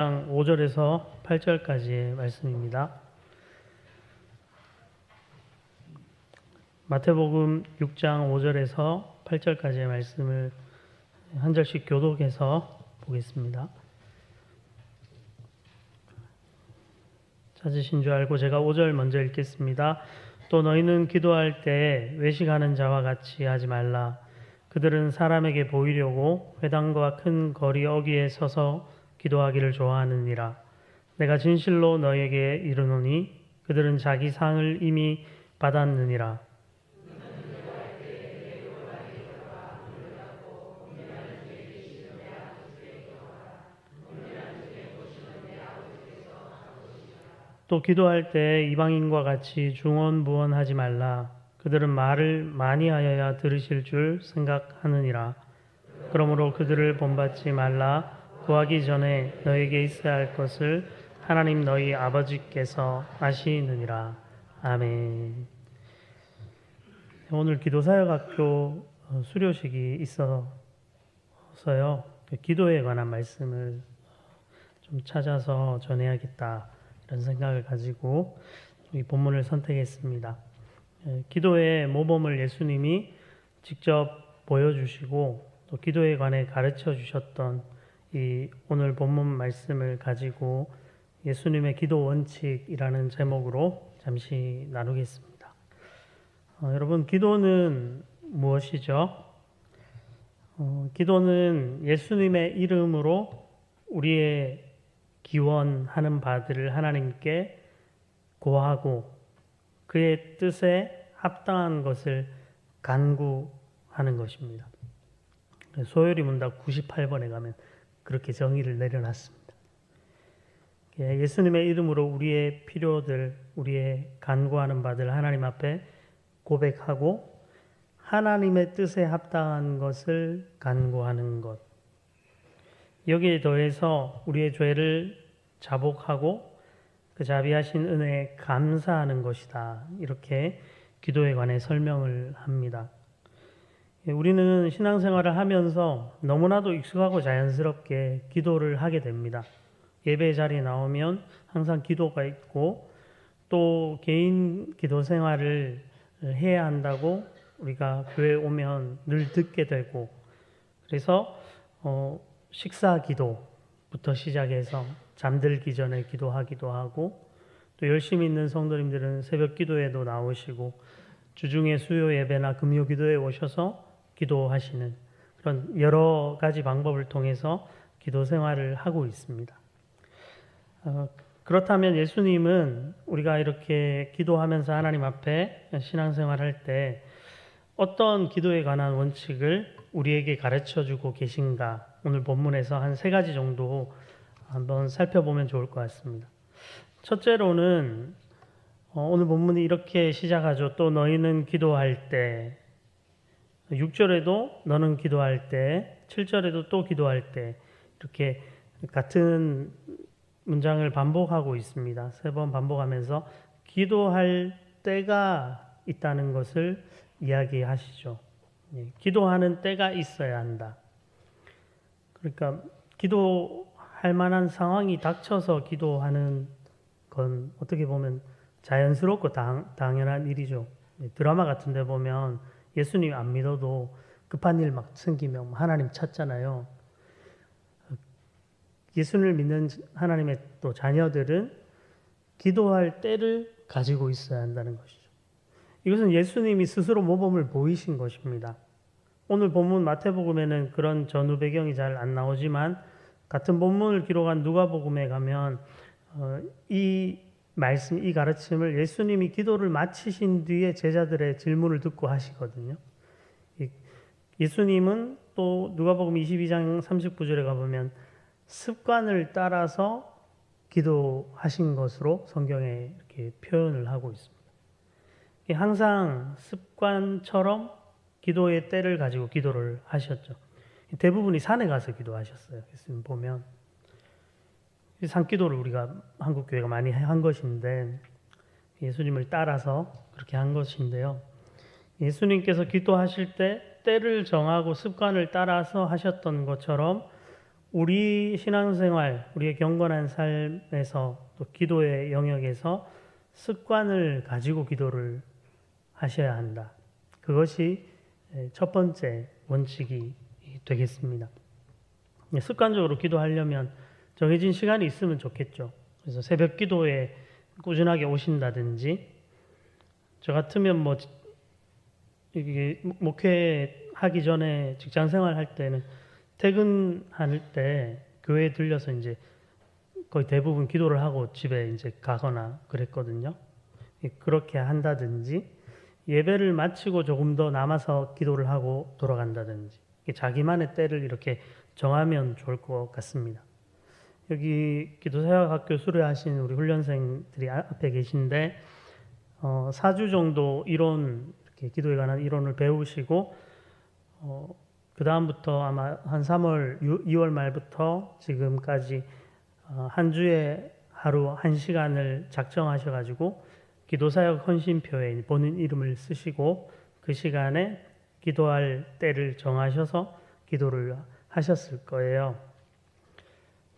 5절에서 8절까지의 말씀입니다. 마태복음 6장 5절에서 8절까지의 말씀을 한 절씩 교독해서 보겠습니다. 찾으신 줄 알고 제가 5절 먼저 읽겠습니다. 또 너희는 기도할 때 외식하는 자와 같이 하지 말라. 그들은 사람에게 보이려고 회당과 큰 거리 어귀에 서서 기도하기를 좋아하느니라. 내가 진실로 너희에게 이르노니 그들은 자기 상을 이미 받았느니라. 또 기도할 때 이방인과 같이 중언부언하지 말라. 그들은 말을 많이 하여야 들으실 줄 생각하느니라. 그러므로 그들을 본받지 말라. 구하기 전에 너에게 있어야 할 것을 하나님 너희 아버지께서 아시느니라. 아멘. 오늘 기도사역학교 수료식이 있어서요. 기도에 관한 말씀을 좀 찾아서 전해야겠다 이런 생각을 가지고 이 본문을 선택했습니다. 기도의 모범을 예수님이 직접 보여주시고 또 기도에 관해 가르쳐 주셨던 이 오늘 본문 말씀을 가지고 예수님의 기도 원칙이라는 제목으로 잠시 나누겠습니다. 여러분, 기도는 무엇이죠? 기도는 예수님의 이름으로 우리의 기원하는 바들을 하나님께 고하고 그의 뜻에 합당한 것을 간구하는 것입니다. 소요리 문답 98번에 가면 그렇게 정의를 내려놨습니다. 예수님의 이름으로 우리의 필요들, 우리의 간구하는 바들 하나님 앞에 고백하고 하나님의 뜻에 합당한 것을 간구하는 것. 여기에 더해서 우리의 죄를 자복하고 그 자비하신 은혜에 감사하는 것이다. 이렇게 기도에 관해 설명을 합니다. 우리는 신앙생활을 하면서 너무나도 익숙하고 자연스럽게 기도를 하게 됩니다. 예배 자리에 나오면 항상 기도가 있고 또 개인 기도 생활을 해야 한다고 우리가 교회에 오면 늘 듣게 되고 그래서 식사 기도부터 시작해서 잠들기 전에 기도하기도 하고 또 열심히 있는 성도님들은 새벽 기도에도 나오시고 주중에 수요 예배나 금요 기도에 오셔서 기도하시는 그런 여러 가지 방법을 통해서 기도 생활을 하고 있습니다. 그렇다면 예수님은 우리가 이렇게 기도하면서 하나님 앞에 신앙생활할 때 어떤 기도에 관한 원칙을 우리에게 가르쳐주고 계신가? 오늘 본문에서 한 3가지 정도 한번 살펴보면 좋을 것 같습니다. 첫째로는 오늘 본문이 이렇게 시작하죠. 또 너희는 기도할 때 6절에도 너는 기도할 때 7절에도 또 기도할 때 이렇게 같은 문장을 반복하고 있습니다. 3번 반복하면서 기도할 때가 있다는 것을 이야기하시죠. 기도하는 때가 있어야 한다. 그러니까 기도할 만한 상황이 닥쳐서 기도하는 건 어떻게 보면 자연스럽고 당연한 일이죠. 드라마 같은 데 보면 예수님 안 믿어도 급한 일 막 생기면 하나님 찾잖아요. 예수님을 믿는 하나님의 또 자녀들은 기도할 때를 가지고 있어야 한다는 것이죠. 이것은 예수님이 스스로 모범을 보이신 것입니다. 오늘 본문 마태복음에는 그런 전후 배경이 잘 안 나오지만 같은 본문을 기록한 누가복음에 가면 이 말씀, 이 가르침을 예수님이 기도를 마치신 뒤에 제자들의 질문을 듣고 하시거든요. 예수님은 또 누가복음 22장 39절에 가보면 습관을 따라서 기도하신 것으로 성경에 이렇게 표현을 하고 있습니다. 항상 습관처럼 기도의 때를 가지고 기도를 하셨죠. 대부분이 산에 가서 기도하셨어요. 예수님 보면 산기도를 우리가 한국 교회가 많이 한 것인데 예수님을 따라서 그렇게 한 것인데요. 예수님께서 기도하실 때 때를 정하고 습관을 따라서 하셨던 것처럼 우리 신앙생활, 우리의 경건한 삶에서 또 기도의 영역에서 습관을 가지고 기도를 하셔야 한다. 그것이 첫 번째 원칙이 되겠습니다. 습관적으로 기도하려면 정해진 시간이 있으면 좋겠죠. 그래서 새벽 기도에 꾸준하게 오신다든지, 저 같으면 뭐 이게 목회하기 전에 직장 생활할 때는 퇴근할 때 교회에 들려서 이제 거의 대부분 기도를 하고 집에 이제 가거나 그랬거든요. 그렇게 한다든지, 예배를 마치고 조금 더 남아서 기도를 하고 돌아간다든지, 자기만의 때를 이렇게 정하면 좋을 것 같습니다. 여기 기도사역학교 수료하신 우리 훈련생들이 앞에 계신데 4주 정도 이론, 이렇게 기도에 관한 이론을 배우시고 그 다음부터 아마 한 3월, 2월 말부터 지금까지 한 주에 하루 1시간을 작정하셔가지고 기도사역 헌신표에 본인 이름을 쓰시고 그 시간에 기도할 때를 정하셔서 기도를 하셨을 거예요.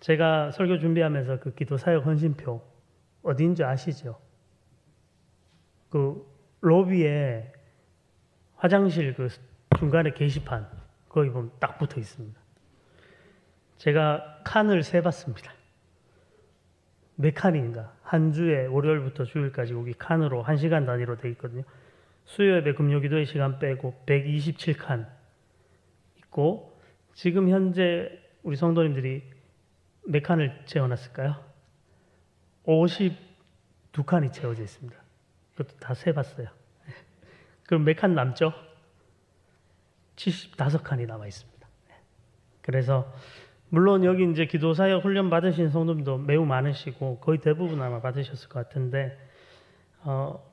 제가 설교 준비하면서 그 기도사역 헌신표 어딘지 아시죠? 그 로비에 화장실 그 중간에 게시판 거기 보면 딱 붙어 있습니다. 제가 칸을 세봤습니다. 몇 칸인가? 한 주에 월요일부터 주일까지 여기 칸으로 1시간 단위로 돼 있거든요. 수요예배 금요기도의 시간 빼고 127칸 있고, 지금 현재 우리 성도님들이 몇 칸을 채워놨을까요? 52칸이 채워져 있습니다. 그것도 다 세봤어요. 그럼 몇 칸 남죠? 75칸이 남아 있습니다. 그래서 물론 여기 이제 기도사역 훈련 받으신 성도님도 매우 많으시고 거의 대부분 아마 받으셨을 것 같은데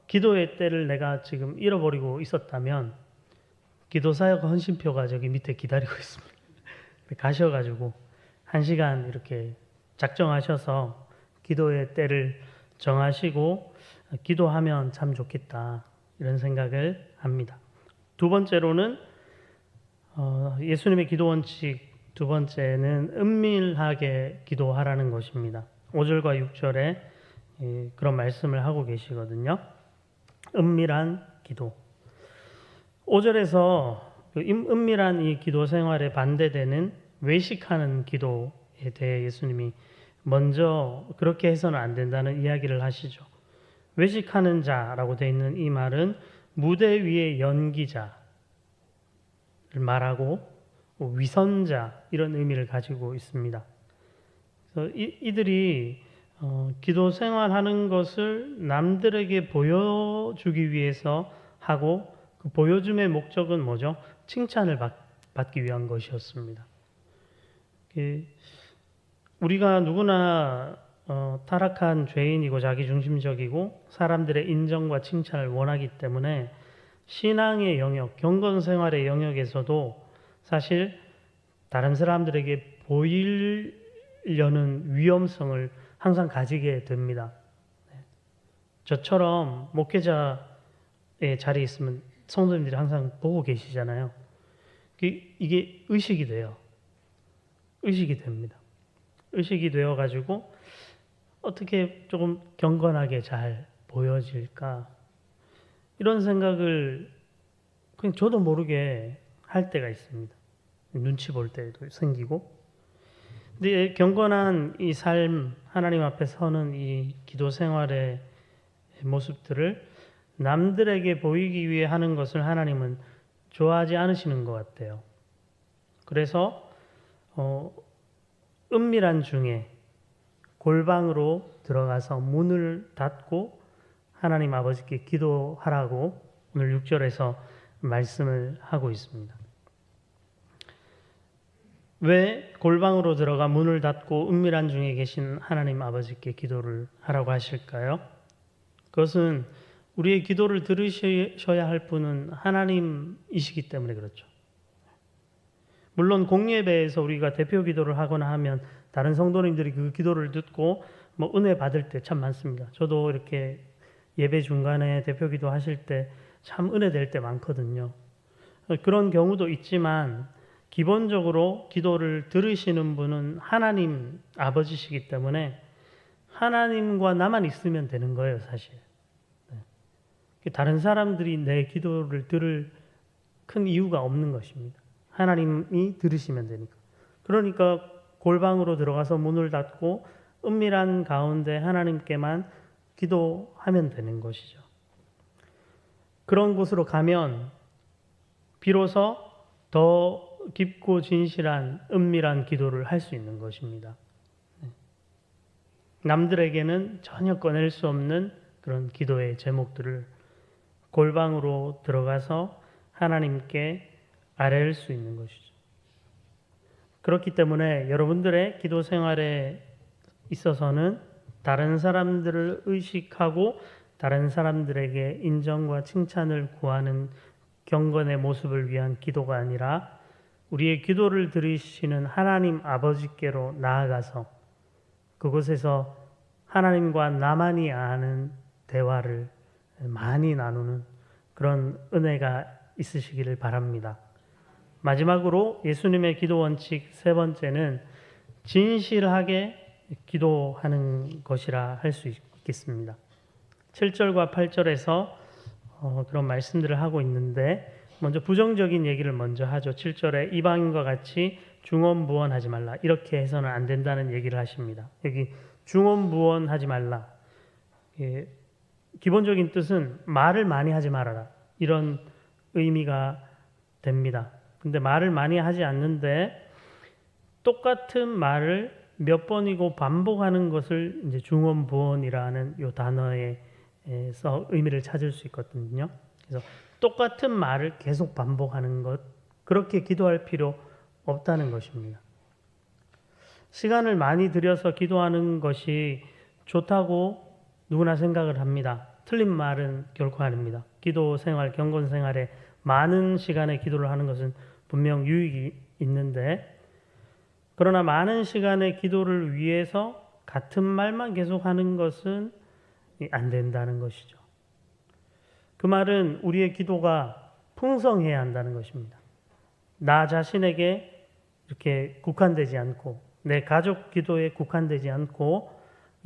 기도의 때를 내가 지금 잃어버리고 있었다면 기도사역 헌신표가 저기 밑에 기다리고 있습니다. 가셔가지고 1시간 이렇게 작정하셔서 기도의 때를 정하시고 기도하면 참 좋겠다, 이런 생각을 합니다. 두 번째로는 예수님의 기도 원칙 두 번째는 은밀하게 기도하라는 것입니다. 5절과 6절에 그런 말씀을 하고 계시거든요. 은밀한 기도. 5절에서 은밀한 이 기도 생활에 반대되는 외식하는 기도에 대해 예수님이 먼저 그렇게 해서는 안 된다는 이야기를 하시죠. 외식하는 자라고 되어 있는 이 말은 무대 위의 연기자를 말하고 위선자, 이런 의미를 가지고 있습니다. 그래서 이들이 기도 생활하는 것을 남들에게 보여주기 위해서 하고 그 보여줌의 목적은 뭐죠? 칭찬을 받기 위한 것이었습니다. 우리가 누구나 타락한 죄인이고 자기중심적이고 사람들의 인정과 칭찬을 원하기 때문에 신앙의 영역, 경건생활의 영역에서도 사실 다른 사람들에게 보이려는 위험성을 항상 가지게 됩니다. 저처럼 목회자의 자리에 있으면 성도님들이 항상 보고 계시잖아요. 이게 의식이 돼요. 의식이 됩니다. 의식이 되어가지고 어떻게 조금 경건하게 잘 보여질까, 이런 생각을 그냥 저도 모르게 할 때가 있습니다. 눈치 볼 때도 생기고. 근데 경건한 이 삶, 하나님 앞에 서는 이 기도 생활의 모습들을 남들에게 보이기 위해 하는 것을 하나님은 좋아하지 않으시는 것 같아요. 그래서 은밀한 중에 골방으로 들어가서 문을 닫고 하나님 아버지께 기도하라고 오늘 6절에서 말씀을 하고 있습니다. 왜 골방으로 들어가 문을 닫고 은밀한 중에 계신 하나님 아버지께 기도를 하라고 하실까요? 그것은 우리의 기도를 들으셔야 할 분은 하나님이시기 때문에 그렇죠. 물론 공예배에서 우리가 대표 기도를 하거나 하면 다른 성도님들이 그 기도를 듣고 뭐 은혜 받을 때 참 많습니다. 저도 이렇게 예배 중간에 대표 기도 하실 때 참 은혜 될 때 많거든요. 그런 경우도 있지만 기본적으로 기도를 들으시는 분은 하나님 아버지시기 때문에 하나님과 나만 있으면 되는 거예요, 사실. 다른 사람들이 내 기도를 들을 큰 이유가 없는 것입니다. 하나님이 들으시면 되니까. 그러니까 골방으로 들어가서 문을 닫고 은밀한 가운데 하나님께만 기도하면 되는 것이죠. 그런 곳으로 가면 비로소 더 깊고 진실한 은밀한 기도를 할 수 있는 것입니다. 남들에게는 전혀 꺼낼 수 없는 그런 기도의 제목들을 골방으로 들어가서 하나님께 아뢰일 수 있는 것이죠. 그렇기 때문에 여러분들의 기도 생활에 있어서는 다른 사람들을 의식하고 다른 사람들에게 인정과 칭찬을 구하는 경건의 모습을 위한 기도가 아니라 우리의 기도를 들으시는 하나님 아버지께로 나아가서 그곳에서 하나님과 나만이 아는 대화를 많이 나누는 그런 은혜가 있으시기를 바랍니다. 마지막으로 예수님의 기도 원칙 세 번째는 진실하게 기도하는 것이라 할 수 있겠습니다. 7절과 8절에서 그런 말씀들을 하고 있는데 먼저 부정적인 얘기를 먼저 하죠. 7절에 이방인과 같이 중언부언하지 말라. 이렇게 해서는 안 된다는 얘기를 하십니다. 여기 중언부언하지 말라. 기본적인 뜻은 말을 많이 하지 말아라. 이런 의미가 됩니다. 근데 말을 많이 하지 않는데 똑같은 말을 몇 번이고 반복하는 것을 이제 중언부언이라는 이 단어에서 의미를 찾을 수 있거든요. 그래서 똑같은 말을 계속 반복하는 것, 그렇게 기도할 필요 없다는 것입니다. 시간을 많이 들여서 기도하는 것이 좋다고 누구나 생각을 합니다. 틀린 말은 결코 아닙니다. 기도 생활, 경건 생활에 많은 시간에 기도를 하는 것은 분명 유익이 있는데, 그러나 많은 시간의 기도를 위해서 같은 말만 계속하는 것은 안 된다는 것이죠. 그 말은 우리의 기도가 풍성해야 한다는 것입니다. 나 자신에게 이렇게 국한되지 않고 내 가족 기도에 국한되지 않고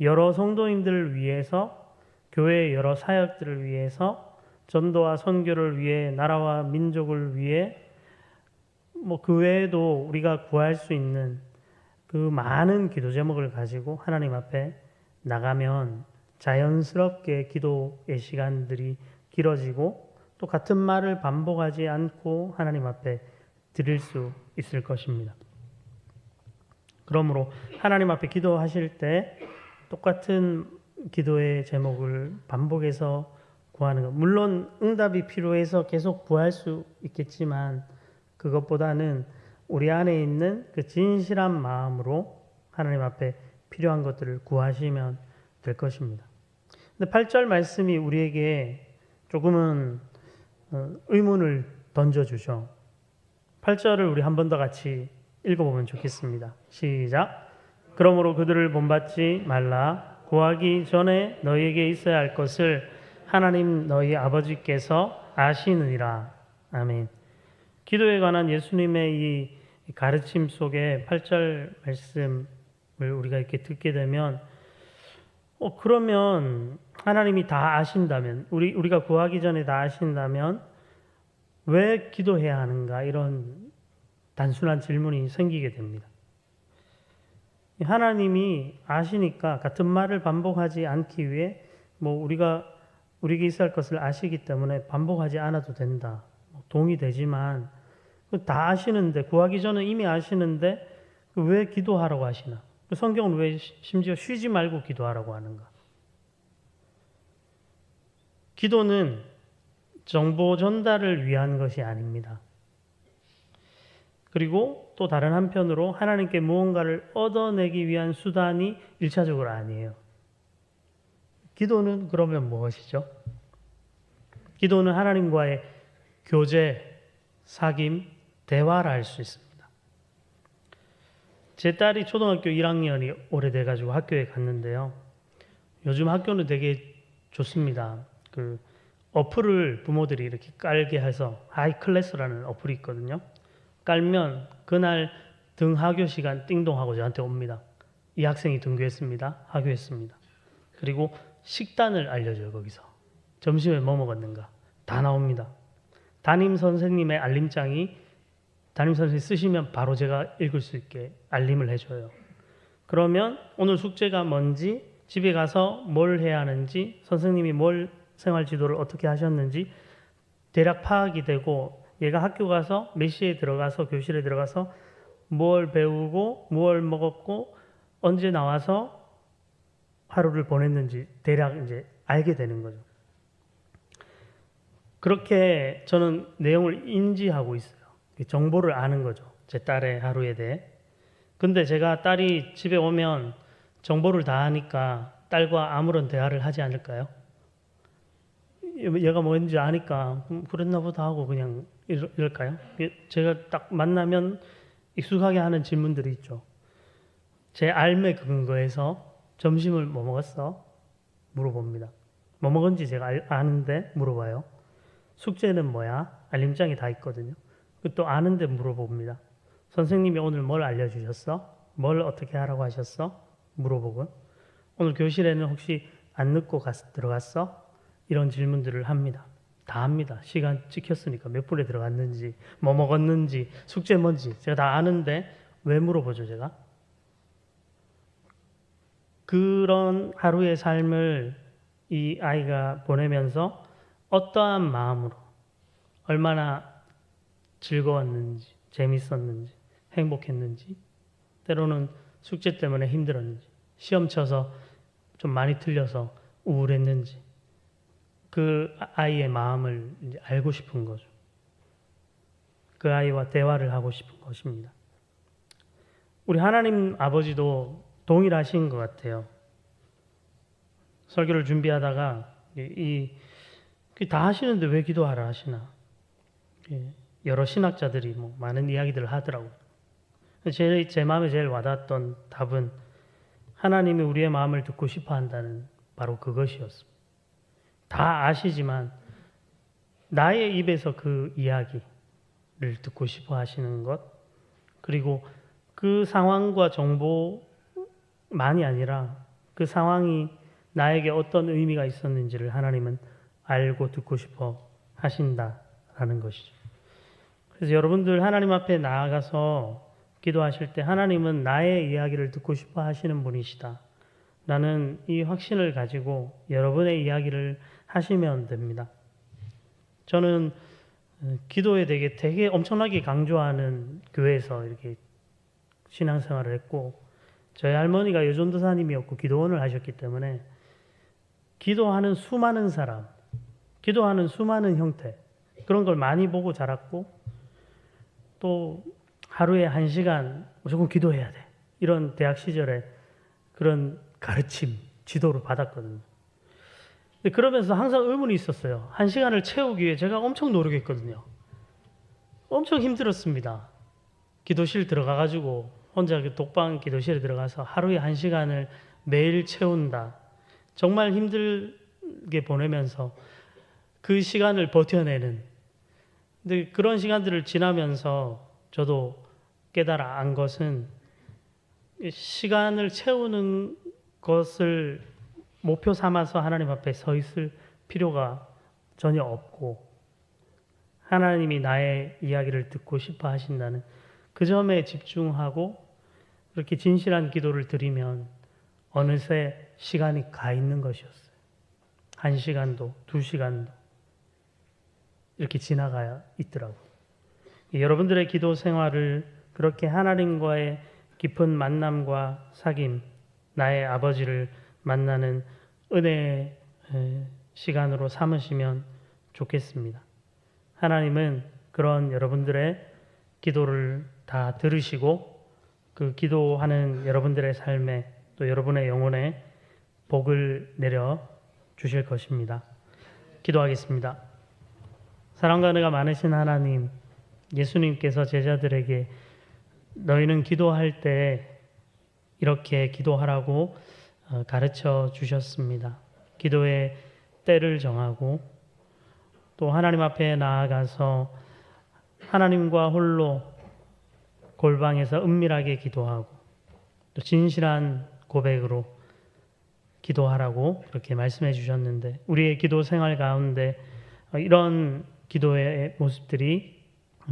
여러 성도님들을 위해서, 교회의 여러 사역들을 위해서, 전도와 선교를 위해, 나라와 민족을 위해, 그 외에도 우리가 구할 수 있는 그 많은 기도 제목을 가지고 하나님 앞에 나가면 자연스럽게 기도의 시간들이 길어지고 또 같은 말을 반복하지 않고 하나님 앞에 드릴 수 있을 것입니다. 그러므로 하나님 앞에 기도하실 때 똑같은 기도의 제목을 반복해서 구하는 것, 물론 응답이 필요해서 계속 구할 수 있겠지만 그것보다는 우리 안에 있는 그 진실한 마음으로 하나님 앞에 필요한 것들을 구하시면 될 것입니다. 근데 8절 말씀이 우리에게 조금은 의문을 던져주죠. 8절을 우리 한 번 더 같이 읽어보면 좋겠습니다. 시작. 그러므로 그들을 본받지 말라. 구하기 전에 너희에게 있어야 할 것을 하나님 너희 아버지께서 아시느니라. 아멘. 기도에 관한 예수님의 이 가르침 속에 8절 말씀을 우리가 이렇게 듣게 되면 그러면 하나님이 다 아신다면, 우리가 구하기 전에 다 아신다면 왜 기도해야 하는가, 이런 단순한 질문이 생기게 됩니다. 하나님이 아시니까 같은 말을 반복하지 않기 위해 우리에게 있어야 할 것을 아시기 때문에 반복하지 않아도 된다. 동의되지만 다 아시는데, 구하기 전에 이미 아시는데 왜 기도하라고 하시나? 성경은 왜 심지어 쉬지 말고 기도하라고 하는가? 기도는 정보 전달을 위한 것이 아닙니다. 그리고 또 다른 한편으로 하나님께 무언가를 얻어내기 위한 수단이 1차적으로 아니에요. 기도는 그러면 무엇이죠? 기도는 하나님과의 교제, 사귐, 대화를 할 수 있습니다. 제 딸이 초등학교 1학년이 오래돼가지고 학교에 갔는데요. 요즘 학교는 되게 좋습니다. 그 어플을 부모들이 이렇게 깔게 해서 하이클래스라는 어플이 있거든요. 깔면 그날 등하교 시간 띵동하고 저한테 옵니다. 이 학생이 등교했습니다. 하교했습니다. 그리고 식단을 알려줘요. 거기서 점심에 뭐 먹었는가 다 나옵니다. 담임 선생님의 알림장이 담임 선생님이 쓰시면 바로 제가 읽을 수 있게 알림을 해줘요. 그러면 오늘 숙제가 뭔지, 집에 가서 뭘 해야 하는지, 선생님이 뭘 생활 지도를 어떻게 하셨는지 대략 파악이 되고, 얘가 학교 가서 몇 시에 들어가서 교실에 들어가서 뭘 배우고 뭘 먹었고 언제 나와서 하루를 보냈는지 대략 이제 알게 되는 거죠. 그렇게 저는 내용을 인지하고 있어요. 정보를 아는 거죠. 제 딸의 하루에 대해. 근데 제가 딸이 집에 오면 정보를 다 아니까 딸과 아무런 대화를 하지 않을까요? 얘가 뭔지 아니까 그랬나 보다 하고 그냥 이럴까요? 제가 딱 만나면 익숙하게 하는 질문들이 있죠. 제 알매 근거에서 점심을 뭐 먹었어? 물어봅니다. 뭐 먹은지 제가 아는데 물어봐요. 숙제는 뭐야? 알림장이 다 있거든요. 또 아는데 물어봅니다. 선생님이 오늘 뭘 알려주셨어? 뭘 어떻게 하라고 하셨어? 물어보고, 오늘 교실에는 혹시 안 늦고 들어갔어? 이런 질문들을 합니다. 다 합니다. 시간 찍혔으니까 몇 분에 들어갔는지, 뭐 먹었는지, 숙제 뭔지 제가 다 아는데 왜 물어보죠, 제가? 그런 하루의 삶을 이 아이가 보내면서 어떠한 마음으로, 얼마나 즐거웠는지, 재밌었는지, 행복했는지, 때로는 숙제 때문에 힘들었는지, 시험 쳐서 좀 많이 틀려서 우울했는지, 그 아이의 마음을 이제 알고 싶은 거죠. 그 아이와 대화를 하고 싶은 것입니다. 우리 하나님 아버지도 동일하신 것 같아요. 설교를 준비하다가 다 하시는데 왜 기도하라 하시나? 여러 신학자들이 많은 이야기들을 하더라고요. 제 마음에 제일 와닿았던 답은 하나님이 우리의 마음을 듣고 싶어 한다는 바로 그것이었습니다. 다 아시지만 나의 입에서 그 이야기를 듣고 싶어 하시는 것, 그리고 그 상황과 정보만이 아니라 그 상황이 나에게 어떤 의미가 있었는지를 하나님은 알고 듣고 싶어 하신다라는 것이죠. 그래서 여러분들 하나님 앞에 나아가서 기도하실 때 하나님은 나의 이야기를 듣고 싶어 하시는 분이시다. 나는 이 확신을 가지고 여러분의 이야기를 하시면 됩니다. 저는 기도에 되게 엄청나게 강조하는 교회에서 이렇게 신앙생활을 했고, 저희 할머니가 여전도사님이었고 기도원을 하셨기 때문에 기도하는 수많은 사람, 기도하는 수많은 형태, 그런 걸 많이 보고 자랐고, 또 하루에 1시간 무조건 기도해야 돼, 이런 대학 시절에 그런 가르침, 지도를 받았거든요. 근데 그러면서 항상 의문이 있었어요. 1시간을 채우기 위해 제가 엄청 노력했거든요. 엄청 힘들었습니다. 기도실 들어가가지고 혼자 그 독방 기도실에 들어가서 하루에 1시간을 매일 채운다. 정말 힘들게 보내면서 그 시간을 버텨내는. 근데 그런 시간들을 지나면서 저도 깨달아 안 것은 시간을 채우는 것을 목표 삼아서 하나님 앞에 서 있을 필요가 전혀 없고, 하나님이 나의 이야기를 듣고 싶어 하신다는 그 점에 집중하고 그렇게 진실한 기도를 드리면 어느새 시간이 가 있는 것이었어요. 1시간도 2시간도 이렇게 지나가 있더라고요. 여러분들의 기도 생활을 그렇게 하나님과의 깊은 만남과 사귐, 나의 아버지를 만나는 은혜의 시간으로 삼으시면 좋겠습니다. 하나님은 그런 여러분들의 기도를 다 들으시고 그 기도하는 여러분들의 삶에 또 여러분의 영혼에 복을 내려 주실 것입니다. 기도하겠습니다. 사랑과 은혜가 많으신 하나님, 예수님께서 제자들에게 너희는 기도할 때 이렇게 기도하라고 가르쳐 주셨습니다. 기도의 때를 정하고 또 하나님 앞에 나아가서 하나님과 홀로 골방에서 은밀하게 기도하고 또 진실한 고백으로 기도하라고 그렇게 말씀해 주셨는데 우리의 기도 생활 가운데 이런 기도의 모습들이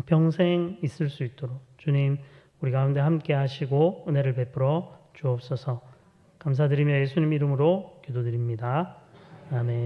평생 있을 수 있도록 주님 우리 가운데 함께 하시고 은혜를 베풀어 주옵소서. 감사드리며 예수님 이름으로 기도드립니다. 아멘.